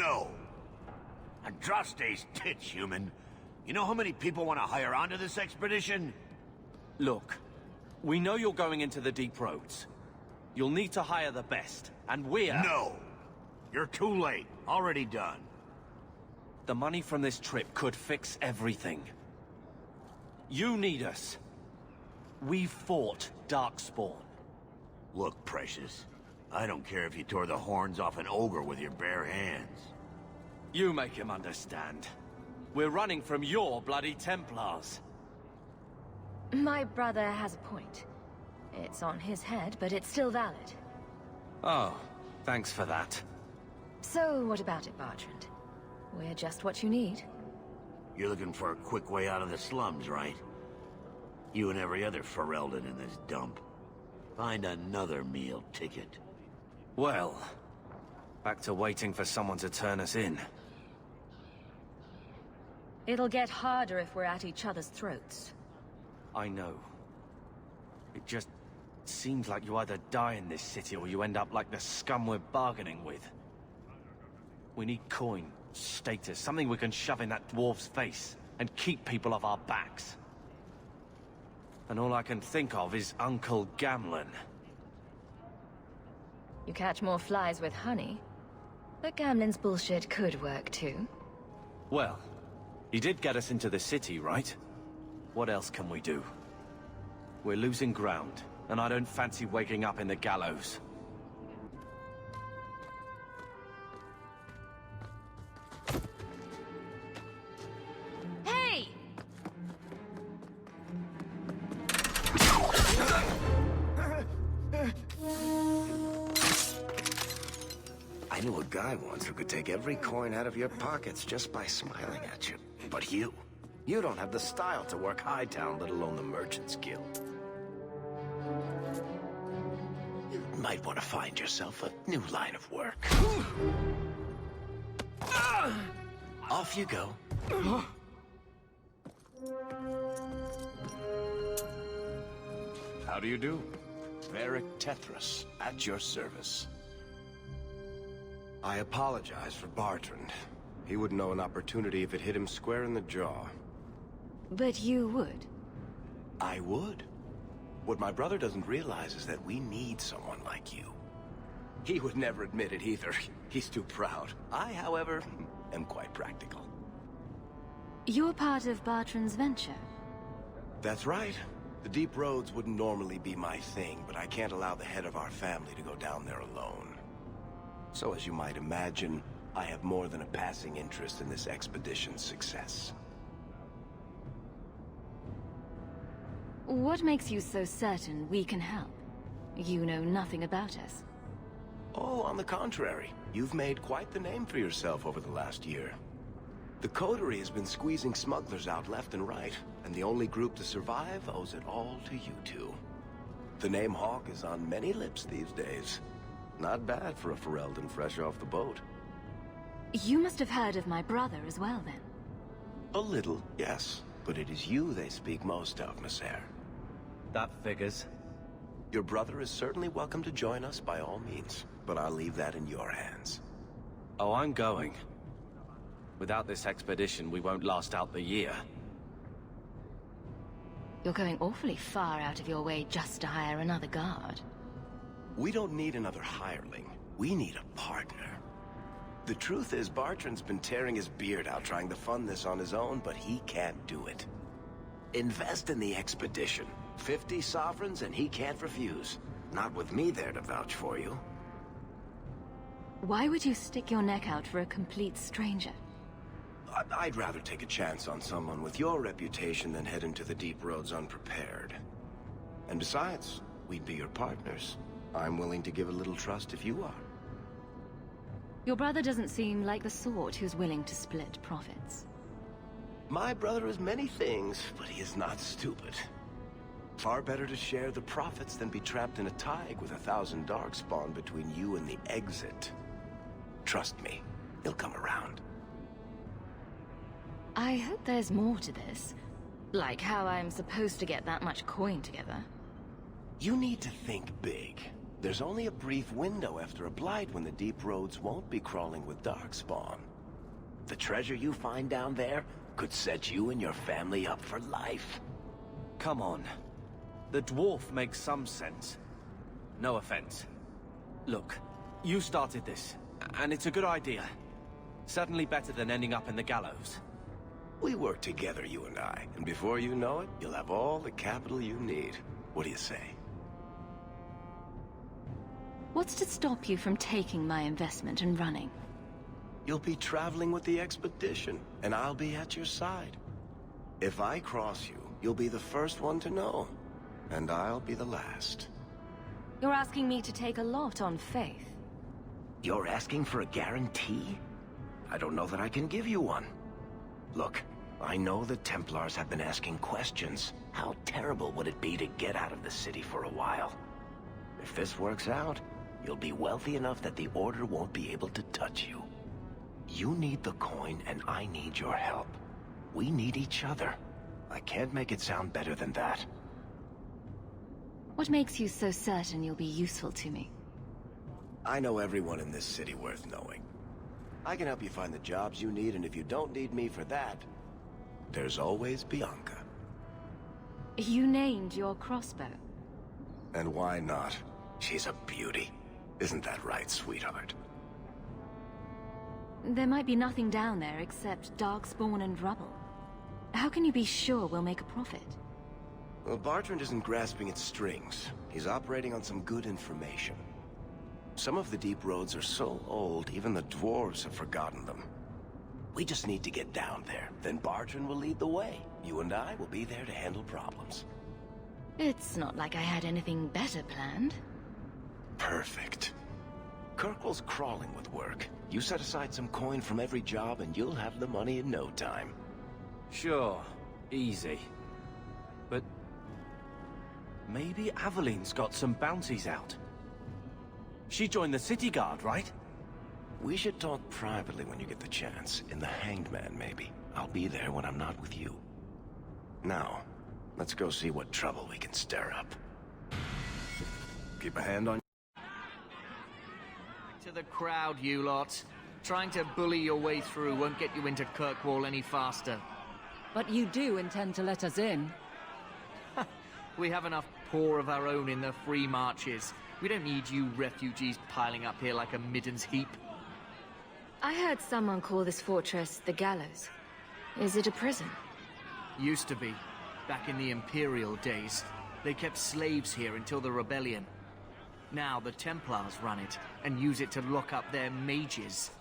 No. Andraste's tits, human. You know how many people want to hire onto this expedition? Look, we know you're going into the deep roads. You'll need to hire the best, and we're... No! You're too late. Already done. The money from this trip could fix everything. You need us. We fought Darkspawn. Look, Precious. I don't care if you tore the horns off an ogre with your bare hands. You make him understand. We're running from your bloody Templars. My brother has a point. It's on his head, but it's still valid. Oh, thanks for that. So, what about it, Bertrand? We're just what you need. You're looking for a quick way out of the slums, right? You and every other Ferelden in this dump. Find another meal ticket. Well, back to waiting for someone to turn us in. It'll get harder if we're at each other's throats. I know. It just seems like you either die in this city or you end up like the scum we're bargaining with. We need coin, status, something we can shove in that dwarf's face and keep people off our backs. And all I can think of is Uncle Gamlen. You catch more flies with honey, but Gamlen's bullshit could work too. Well, he did get us into the city, right? What else can we do? We're losing ground, and I don't fancy waking up in the Gallows. Hey! I knew a guy once who could take every coin out of your pockets just by smiling at you. But you don't have the style to work Hightown, let alone the Merchant's Guild. You might want to find yourself a new line of work. Off you go. How do you do? Varric Tethras, at your service. I apologize for Bertrand. He wouldn't know an opportunity if it hit him square in the jaw. But you would. I would. What my brother doesn't realize is that we need someone like you. He would never admit it either. He's too proud. I, however, am quite practical. You're part of Bertrand's venture. That's right. The deep roads wouldn't normally be my thing, but I can't allow the head of our family to go down there alone. So as you might imagine, I have more than a passing interest in this expedition's success. What makes you so certain we can help? You know nothing about us. Oh, on the contrary. You've made quite the name for yourself over the last year. The Coterie has been squeezing smugglers out left and right, and the only group to survive owes it all to you two. The name Hawk is on many lips these days. Not bad for a Ferelden fresh off the boat. You must have heard of my brother as well, then. A little, yes. But it is you they speak most of, Messer. That figures. Your brother is certainly welcome to join us by all means, but I'll leave that in your hands. Oh, I'm going. Without this expedition, we won't last out the year. You're going awfully far out of your way just to hire another guard. We don't need another hireling. We need a partner. The truth is, Bertrand's been tearing his beard out trying to fund this on his own, but he can't do it. Invest in the expedition. 50 sovereigns and he can't refuse. Not with me there to vouch for you. Why would you stick your neck out for a complete stranger? I'd rather take a chance on someone with your reputation than head into the deep roads unprepared. And besides, we'd be your partners. I'm willing to give a little trust if you are. Your brother doesn't seem like the sort who's willing to split profits. My brother is many things, but he is not stupid. Far better to share the profits than be trapped in a tide with 1,000 darkspawn between you and the exit. Trust me, he'll come around. I hope there's more to this. Like how I'm supposed to get that much coin together. You need to think big. There's only a brief window after a blight when the deep roads won't be crawling with darkspawn. The treasure you find down there could set you and your family up for life. Come on. The dwarf makes some sense. No offense. Look, you started this, and it's a good idea. Certainly better than ending up in the gallows. We work together, you and I, and before you know it, you'll have all the capital you need. What do you say? What's to stop you from taking my investment and running? You'll be traveling with the expedition, and I'll be at your side. If I cross you, you'll be the first one to know, and I'll be the last. You're asking me to take a lot on faith. You're asking for a guarantee? I don't know that I can give you one. Look, I know the Templars have been asking questions. How terrible would it be to get out of the city for a while? If this works out, you'll be wealthy enough that the Order won't be able to touch you. You need the coin, and I need your help. We need each other. I can't make it sound better than that. What makes you so certain you'll be useful to me? I know everyone in this city worth knowing. I can help you find the jobs you need, and if you don't need me for that, there's always Bianca. You named your crossbow. And why not? She's a beauty. Isn't that right, sweetheart? There might be nothing down there except darkspawn and rubble. How can you be sure we'll make a profit? Well, Bartrand isn't grasping at strings. He's operating on some good information. Some of the deep roads are so old, even the dwarves have forgotten them. We just need to get down there. Then Bartrand will lead the way. You and I will be there to handle problems. It's not like I had anything better planned. Perfect. Kirkwall's crawling with work. You set aside some coin from every job and you'll have the money in no time. Sure, easy. But maybe Aveline's got some bounties out. She joined the city guard, right? We should talk privately when you get the chance. In the Hanged Man, maybe. I'll be there when I'm not with you. Now, let's go see what trouble we can stir up. Keep a hand on... To the crowd, you lot. Trying to bully your way through won't get you into Kirkwall any faster. But you do intend to let us in. We have enough poor of our own in the free marches. We don't need you refugees piling up here like a middens heap. I heard someone call this fortress the Gallows. Is it a prison? Used to be. Back in the Imperial days. They kept slaves here until the rebellion. Now the Templars run it, and use it to lock up their mages.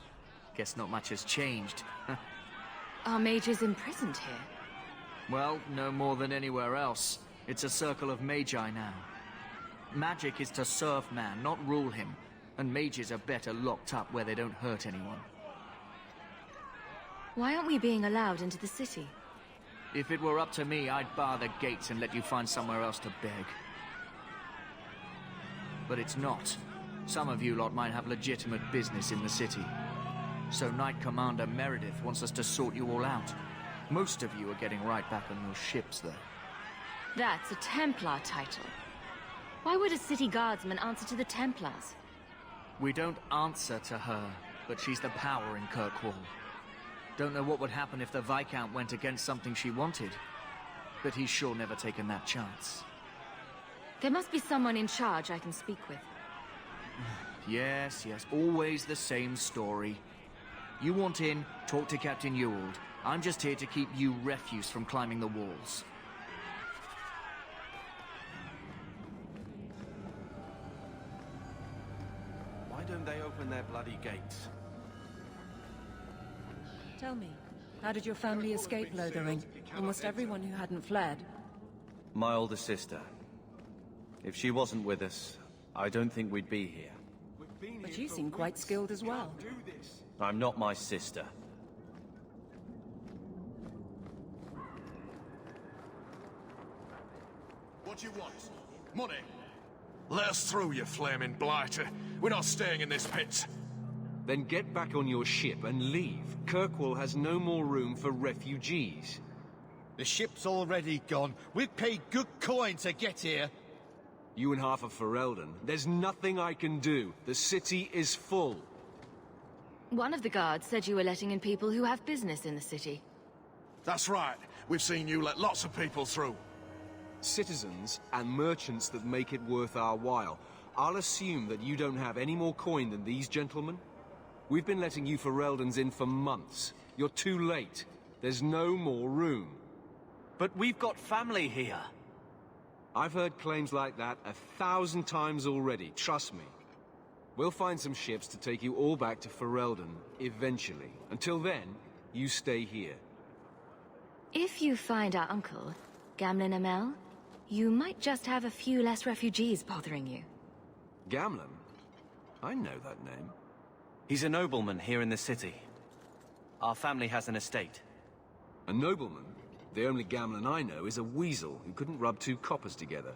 Guess not much has changed. Are mages imprisoned here? Well, no more than anywhere else. It's a circle of magi now. Magic is to serve man, not rule him. And mages are better locked up where they don't hurt anyone. Why aren't we being allowed into the city? If it were up to me, I'd bar the gates and let you find somewhere else to beg. But it's not. Some of you lot might have legitimate business in the city. So Knight Commander Meredith wants us to sort you all out. Most of you are getting right back on your ships, though. That's a Templar title. Why would a city guardsman answer to the Templars? We don't answer to her, but she's the power in Kirkwall. Don't know what would happen if the Viscount went against something she wanted. But he's sure never taken that chance. There must be someone in charge I can speak with. Yes, always the same story. You want in, talk to Captain Ewald. I'm just here to keep you refuse from climbing the walls. Why don't they open their bloody gates? Tell me, how did your family escape Lothering? Almost everyone who hadn't fled. My older sister. If she wasn't with us, I don't think we'd be here. But you seem quite skilled as well. I'm not my sister. What do you want? Money? Let us through, you flaming blighter. We're not staying in this pit. Then get back on your ship and leave. Kirkwall has no more room for refugees. The ship's already gone. We've paid good coin to get here. You and half of Ferelden. There's nothing I can do. The city is full. One of the guards said you were letting in people who have business in the city. That's right. We've seen you let lots of people through. Citizens and merchants that make it worth our while. I'll assume that you don't have any more coin than these gentlemen. We've been letting you Fereldans in for months. You're too late. There's no more room. But we've got family here. I've heard claims like that 1,000 times already, trust me. We'll find some ships to take you all back to Ferelden, eventually. Until then, you stay here. If you find our uncle, Gamlen Amel, you might just have a few less refugees bothering you. Gamlen? I know that name. He's a nobleman here in the city. Our family has an estate. A nobleman? The only Gamlen I know is a weasel who couldn't rub two coppers together.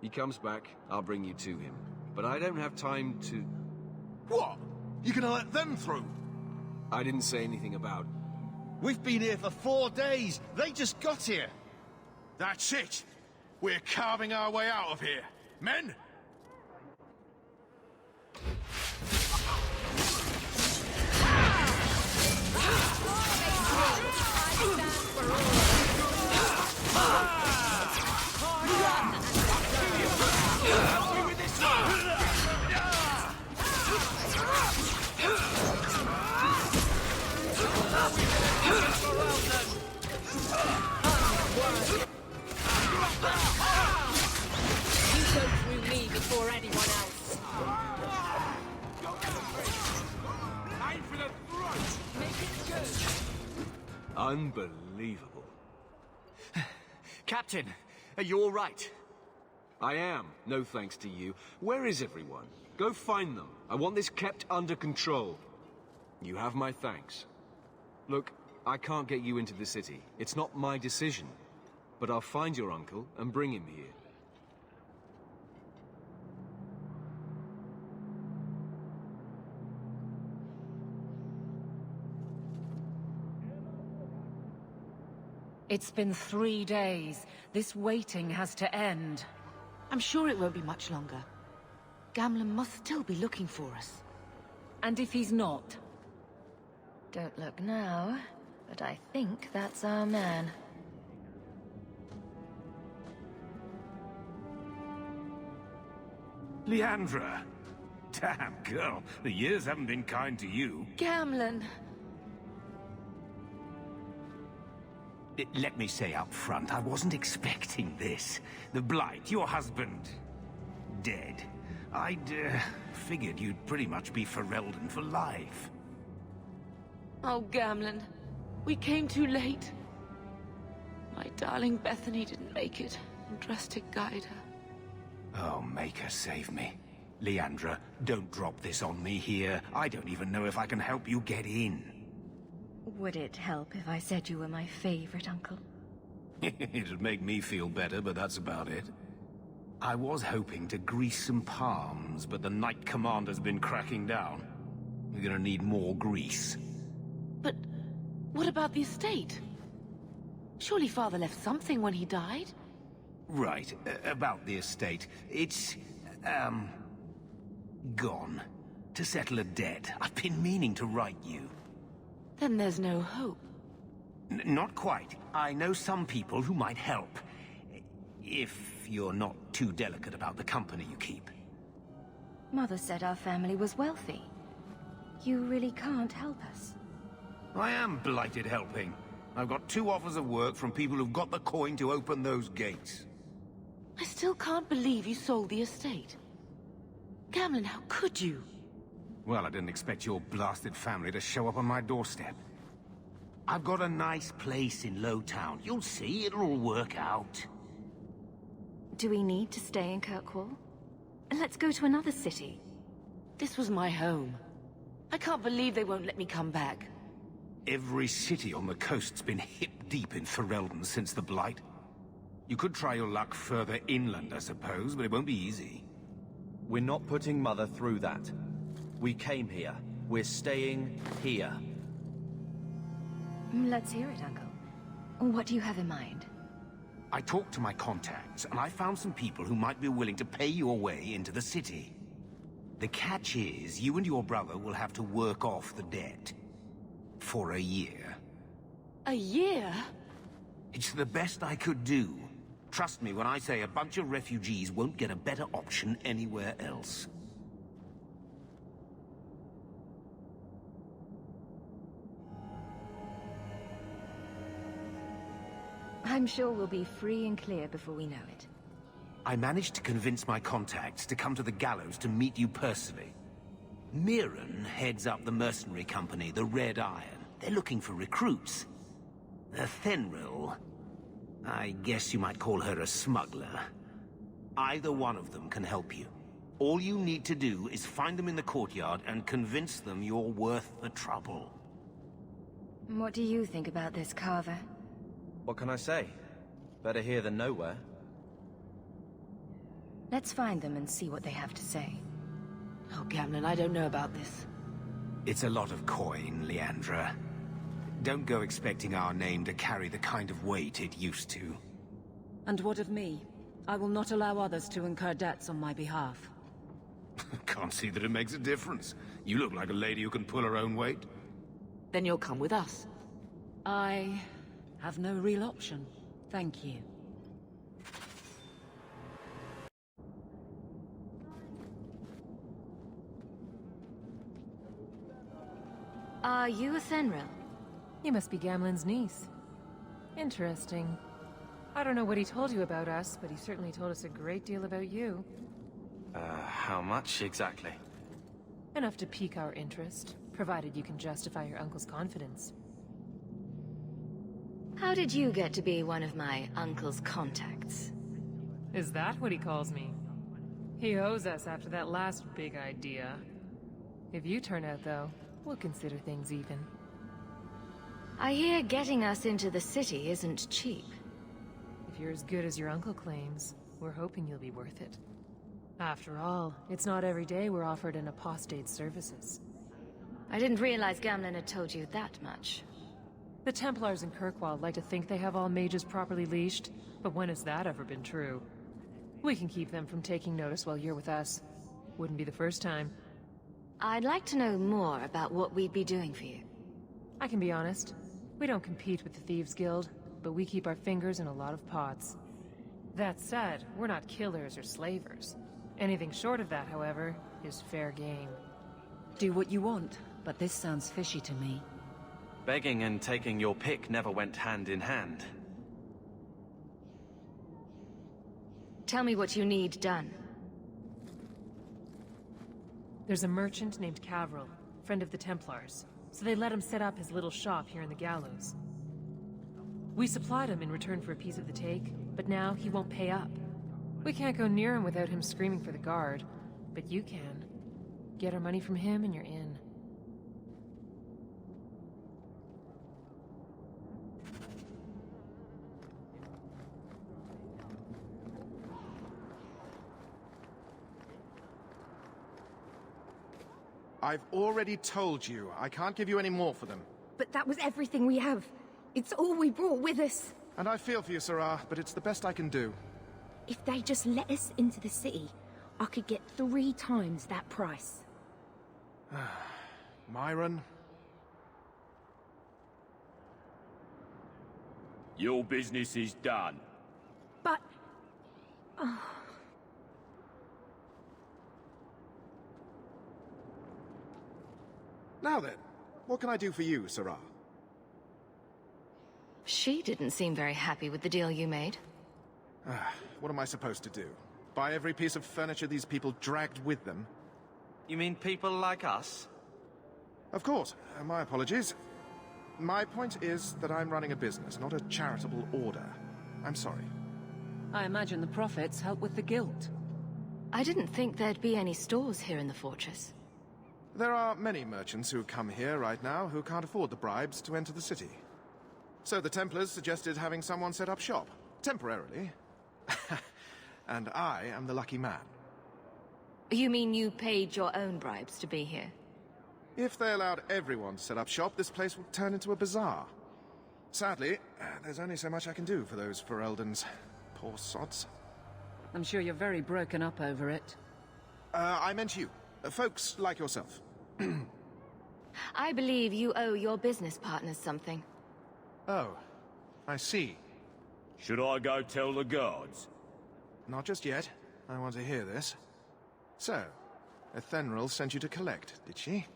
He comes back, I'll bring you to him. But I don't have time to... What? You gonna let them through? I didn't say anything about... We've been here for 4 days. They just got here. That's it. We're carving our way out of here. Men! Before anyone else. Aim for the throat! Make it good. Unbelievable. Captain, are you all right? I am, no thanks to you. Where is everyone? Go find them. I want this kept under control. You have my thanks. Look, I can't get you into the city. It's not my decision. But I'll find your uncle and bring him here. It's been 3 days. This waiting has to end. I'm sure it won't be much longer. Gamlen must still be looking for us. And if he's not? Don't look now, but I think that's our man. Leandra! Damn, girl, the years haven't been kind to you. Gamlen! Let me say up front, I wasn't expecting this. The Blight, your husband, dead. I'd figured you'd pretty much be Ferelden for life. Oh, Gamlen. We came too late. My darling Bethany didn't make it, and Drastic guide her. Oh, make her save me. Leandra, don't drop this on me here. I don't even know if I can help you get in. Would it help if I said you were my favorite uncle? It'd make me feel better, but that's about it. I was hoping to grease some palms, but the Knight Commander's been cracking down. We're gonna need more grease. But what about the estate? Surely Father left something when he died? Right, about the estate. It's, gone. To settle a debt. I've been meaning to write you. Then there's no hope. Not quite. I know some people who might help. If you're not too delicate about the company you keep. Mother said our family was wealthy. You really can't help us. I am blighted helping. I've got 2 offers of work from people who've got the coin to open those gates. I still can't believe you sold the estate. Gamlen, how could you? Well, I didn't expect your blasted family to show up on my doorstep. I've got a nice place in Lowtown. You'll see, it'll all work out. Do we need to stay in Kirkwall? Let's go to another city. This was my home. I can't believe they won't let me come back. Every city on the coast's been hip-deep in Ferelden since the Blight. You could try your luck further inland, I suppose, but it won't be easy. We're not putting Mother through that. We came here. We're staying here. Let's hear it, Uncle. What do you have in mind? I talked to my contacts, and I found some people who might be willing to pay your way into the city. The catch is, you and your brother will have to work off the debt. For a year. A year? It's the best I could do. Trust me when I say a bunch of refugees won't get a better option anywhere else. I'm sure we'll be free and clear before we know it. I managed to convince my contacts to come to the Gallows to meet you personally. Mirren heads up the mercenary company, the Red Iron. They're looking for recruits. Fenrir, I guess you might call her a smuggler. Either one of them can help you. All you need to do is find them in the courtyard and convince them you're worth the trouble. What do you think about this, Carver? What can I say? Better here than nowhere. Let's find them and see what they have to say. Oh, Gamlin, I don't know about this. It's a lot of coin, Leandra. Don't go expecting our name to carry the kind of weight it used to. And what of me? I will not allow others to incur debts on my behalf. Can't see that it makes a difference. You look like a lady who can pull her own weight. Then you'll come with us. I have no real option. Thank you. Are you a Fenrir? You must be Gamlen's niece. Interesting. I don't know what he told you about us, but he certainly told us a great deal about you. How much exactly? Enough to pique our interest, provided you can justify your uncle's confidence. How did you get to be one of my uncle's contacts? Is that what he calls me? He owes us after that last big idea. If you turn out, though, we'll consider things even. I hear getting us into the city isn't cheap. If you're as good as your uncle claims, we're hoping you'll be worth it. After all, it's not every day we're offered an apostate's services. I didn't realize Gamlen had told you that much. The Templars in Kirkwall like to think they have all mages properly leashed, but when has that ever been true? We can keep them from taking notice while you're with us. Wouldn't be the first time. I'd like to know more about what we'd be doing for you. I can be honest. We don't compete with the Thieves Guild, but we keep our fingers in a lot of pots. That said, we're not killers or slavers. Anything short of that, however, is fair game. Do what you want, but this sounds fishy to me. Begging and taking your pick never went hand in hand. Tell me what you need done. There's a merchant named Cavril, friend of the Templars, so they let him set up his little shop here in the Gallows. We supplied him in return for a piece of the take, but now he won't pay up. We can't go near him without him screaming for the guard, but you can. Get our money from him and you're in. I've already told you, I can't give you any more for them. But that was everything we have. It's all we brought with us. And I feel for you, Sarah, but it's the best I can do. If they just let us into the city, I could get 3 times that price. Myron? Your business is done. But... Oh. Now then, what can I do for you, Sarah? She didn't seem very happy with the deal you made. What am I supposed to do? Buy every piece of furniture these people dragged with them? You mean people like us? Of course. My apologies. My point is that I'm running a business, not a charitable order. I'm sorry. I imagine the profits help with the guild. I didn't think there'd be any stores here in the fortress. There are many merchants who come here right now who can't afford the bribes to enter the city. So the Templars suggested having someone set up shop, temporarily. And I am the lucky man. You mean you paid your own bribes to be here? If they allowed everyone to set up shop, this place would turn into a bazaar. Sadly, there's only so much I can do for those Fereldans. Poor sods. I'm sure you're very broken up over it. I meant you. Folks like yourself. I believe you owe your business partners something. Oh, I see. Should I go tell the guards? Not just yet. I want to hear this. So, Ethenril sent you to collect, did she?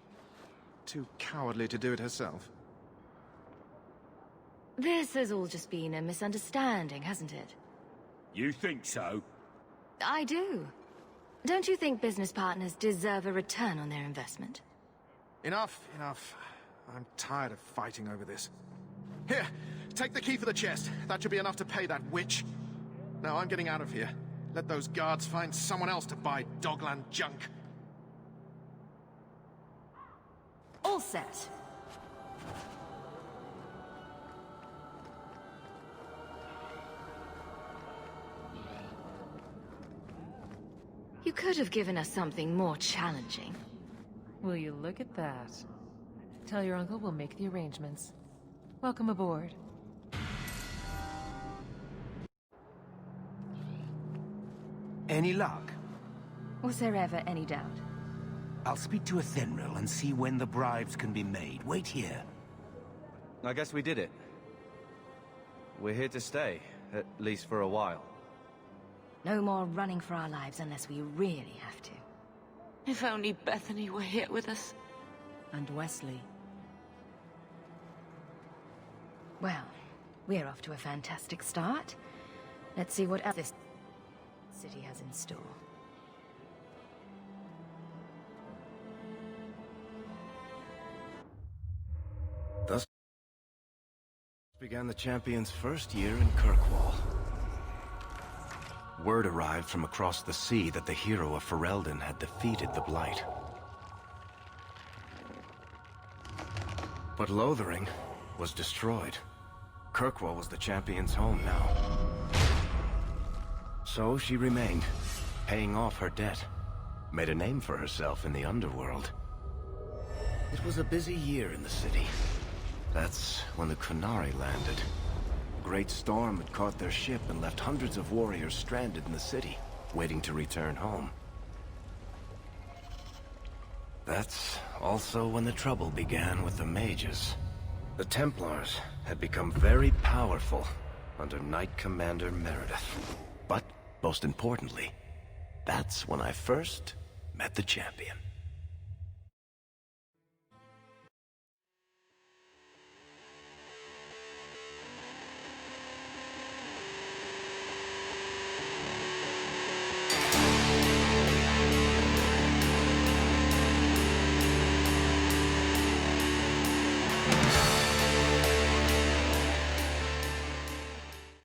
Too cowardly to do it herself. This has all just been a misunderstanding, hasn't it? You think so? I do. Don't you think business partners deserve a return on their investment? Enough, enough. I'm tired of fighting over this. Here, take the key for the chest. That should be enough to pay that witch. Now I'm getting out of here. Let those guards find someone else to buy Dogland junk. All set. You could have given us something more challenging. Will you look at that? Tell your uncle we'll make the arrangements. Welcome aboard. Any luck? Was there ever any doubt? I'll speak to Ethenril and see when the bribes can be made. Wait here. I guess we did it. We're here to stay, at least for a while. No more running for our lives unless we really have to. If only Bethany were here with us. And Wesley. Well, we're off to a fantastic start. Let's see what else this city has in store. Thus began the champion's first year in Kirkwall. Word arrived from across the sea that the hero of Ferelden had defeated the Blight. But Lothering was destroyed. Kirkwall was the champion's home now. So she remained, paying off her debt. Made a name for herself in the underworld. It was a busy year in the city. That's when the Kunari landed. A great storm had caught their ship and left hundreds of warriors stranded in the city, waiting to return home. That's also when the trouble began with the mages. The Templars had become very powerful under Knight Commander Meredith. But, most importantly, that's when I first met the champion.